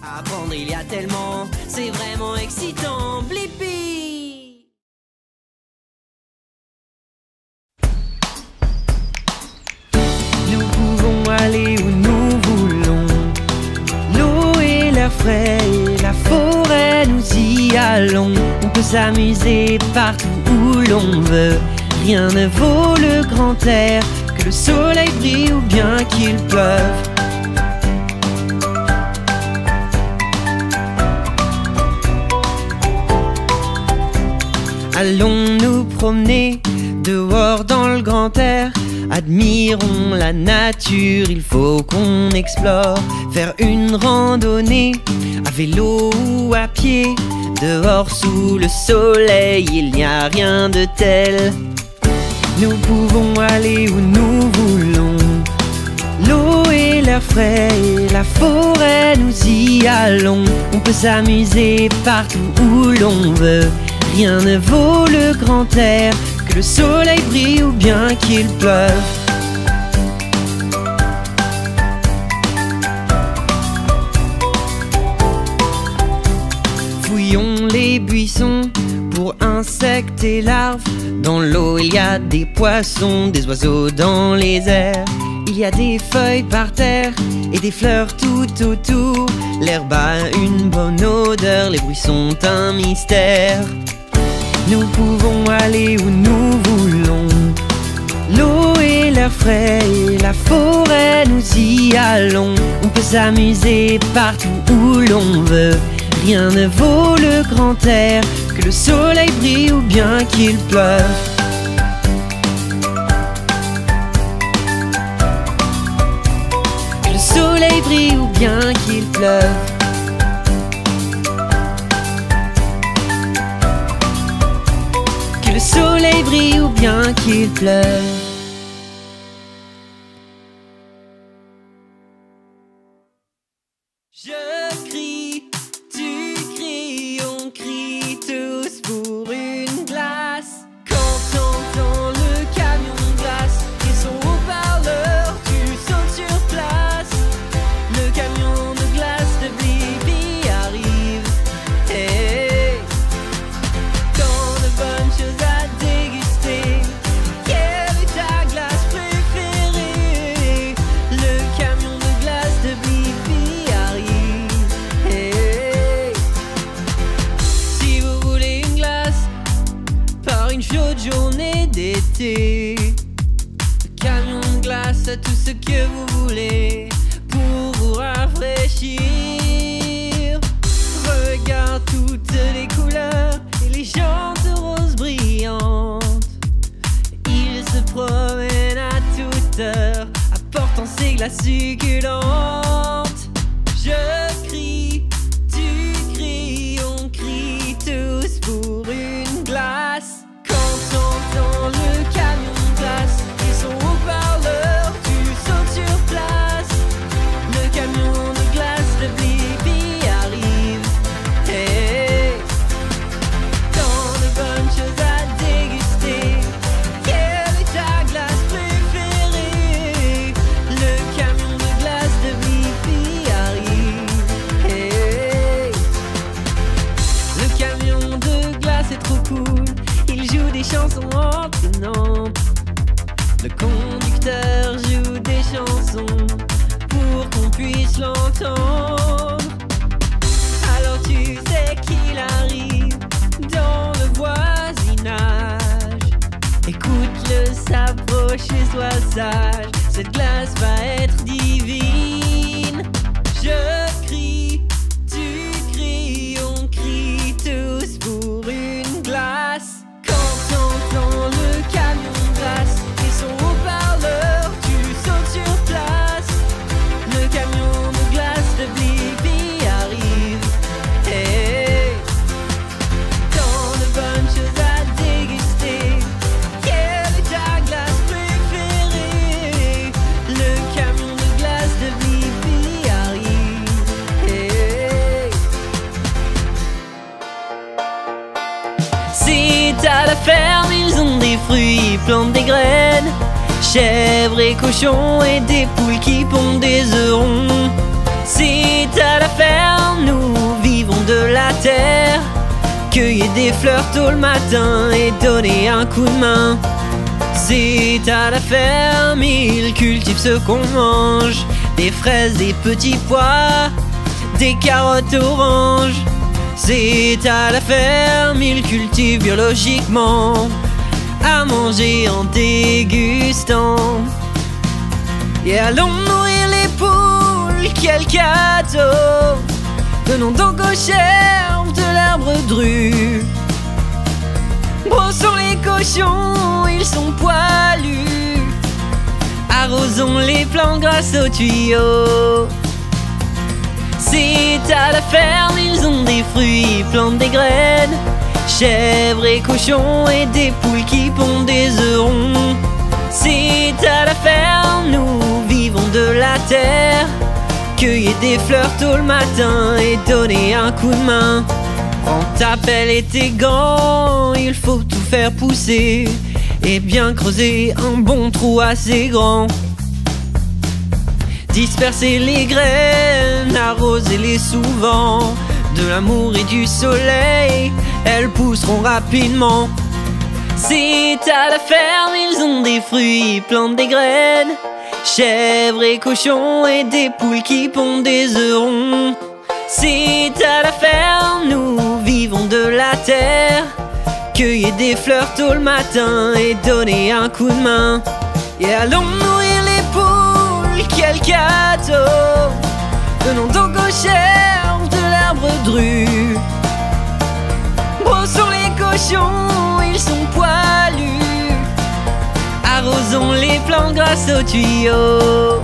Apprendre il y a tellement, c'est vraiment excitant. Blippi! Nous pouvons aller où nous voulons. L'eau et l'air frais et la forêt, nous y allons. On peut s'amuser partout où l'on veut. Rien ne vaut le grand air, que le soleil brille ou bien qu'il pleuve. Allons nous promener dehors dans le grand air. Admirons la nature, il faut qu'on explore. Faire une randonnée à vélo ou à pied. Dehors sous le soleil, il n'y a rien de tel. Nous pouvons aller où nous voulons. L'eau et l'air frais et la forêt, nous y allons. On peut s'amuser partout où l'on veut. Rien ne vaut le grand air, que le soleil brille ou bien qu'il pleuve. Fouillons les buissons pour insectes et larves. Dans l'eau il y a des poissons, des oiseaux dans les airs. Il y a des feuilles par terre et des fleurs tout autour. L'herbe a une bonne odeur, les bruits sont un mystère. Nous pouvons aller où nous voulons. L'eau et l'air frais et la forêt, nous y allons. On peut s'amuser partout où l'on veut. Rien ne vaut le grand air, que le soleil brille ou bien qu'il pleuve. Que le soleil brille ou bien qu'il pleuve. Que le soleil brille ou bien qu'il pleuve. Je crie, tu cries, on crie tous pour une glace. Quand t'entends le camion de glace et son haut-parleur, tu sautes sur place. Le camion de glace de Blippi arrive. Hey, tant de bonnes choses à déguster. Quelle est ta glace préférée? Le camion de glace de Blippi arrive. Hey, si vous voulez une glace par une chaude journée d'été, le camion de glace a tout ce que vous voulez pour vous rafraîchir. Regarde toutes les couleurs et les jantes roses brillantes. Il se promène à toute heure, apportant ses glaces succulentes. Je crie, tu cries, on crie tous pour une glace. Quand t'entends le camion de glace et son haut-parleur, tu sautes sur place. Le camion de glace de Blippi arrive. Hey, tant de bonnes choses à déguster. Quelle est ta glace préférée? Le camion de glace de Blippi arrive. Hey, le camion de glace est trop cool. Il joue des chansons entraînantes. Le conducteur joue des chansons pour qu'on puisse l'entendre. Alors tu sais qu'il arrive dans le voisinage. Écoute-le s'approcher, sois sage. Cette glace va être divine. Je crie, tu cries, on crie tous pour une glace. Quand t'entends le camion de glace et son haut-parleur, tu sautes sur place. Le camion de glace de Blippi arrive. Hey, tant de bonnes choses à déguster. Quelle est ta glace préférée? Le camion de glace de Blippi arrive. Hey, c'est à la ferme, ils ont des fruits, ils plantent des graines. Chèvres et cochons et des poules qui pondent des œufs ronds. C'est à la ferme, des fleurs tôt le matin et donner un coup de main. C'est à la ferme, ils cultivent ce qu'on mange. Des fraises, des petits pois, des carottes oranges. C'est à la ferme, ils cultivent biologiquement, à manger en dégustant. Et allons nourrir les poules, quel cadeau! Donnons donc aux chèvres de l'herbe drue. Brossons les cochons, ils sont poilus. Arrosons les plantes grâce aux tuyaux. C'est à la ferme, ils ont des fruits, ils plantent des graines. Chèvres et cochons et des poules qui pondent des œufs ronds. C'est à la ferme, nous vivons de la terre. Cueillir des fleurs tôt le matin et donner un coup de main. Prends ta pelle et tes gants, il faut tout faire pousser et bien creuser un bon trou assez grand. Disperser les graines, arroser-les souvent. De l'amour et du soleil, elles pousseront rapidement. C'est à la ferme, ils ont des fruits, ils plantent des graines. Chèvres et cochons et des poules qui pondent des œufs ronds. C'est à la ferme, nous vivons de la terre. Cueillir des fleurs tôt le matin et donner un coup de main. Et allons nourrir les poules, quel cadeau! Donnons donc aux chèvres de l'herbe drue. Brossons les cochons, ils sont poilus. Arrosons les plantes grâce aux tuyaux.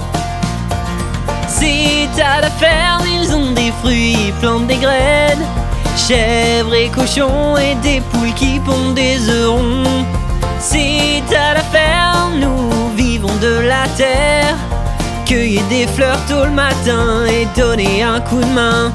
C'est à la ferme, ils ont des fruits, ils plantent des graines. Chèvres et cochons et des poules qui pondent des œufs ronds. C'est à la ferme, nous vivons de la terre. Cueillir des fleurs tôt le matin et donner un coup de main.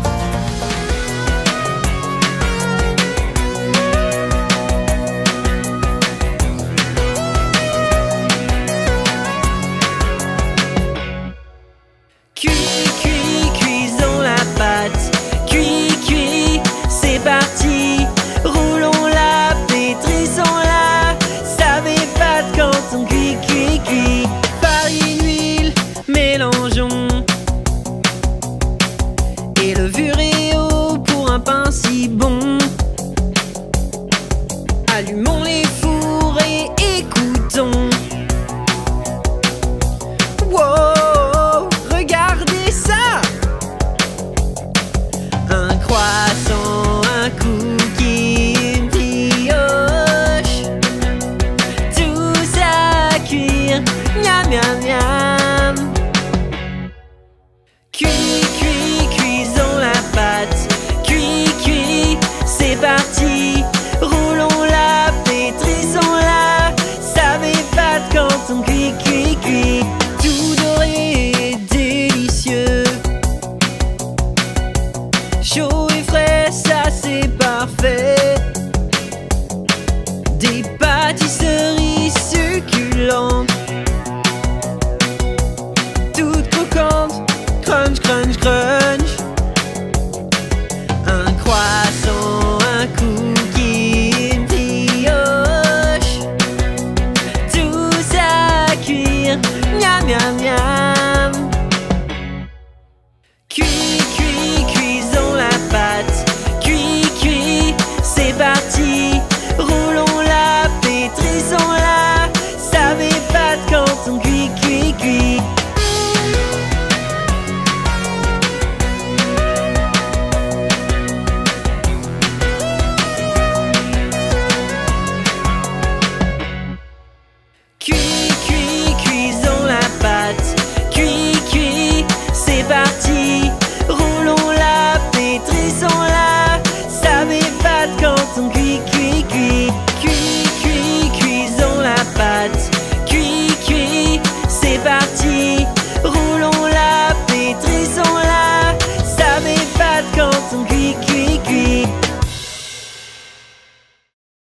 Cuisons la pâte. Cuit, c'est parti. Roulons la, pétrissons-la. Ça m'épate quand on cuit. Farine, huile, mélangeons. Et levure et eau pour un pain si bon. Allumons les fours et écoutons. Wow, regardez ça! Un croissant, un cookie, une brioche. Tout ça à cuire, miam miam miam. Cuisons la pâte. Cuit, c'est parti. Roulons la, pétrissons-la. Ça m'épate quand on cuit. Tout doré et délicieux. Chaud et frais, ça c'est parfait. Des pâtisseries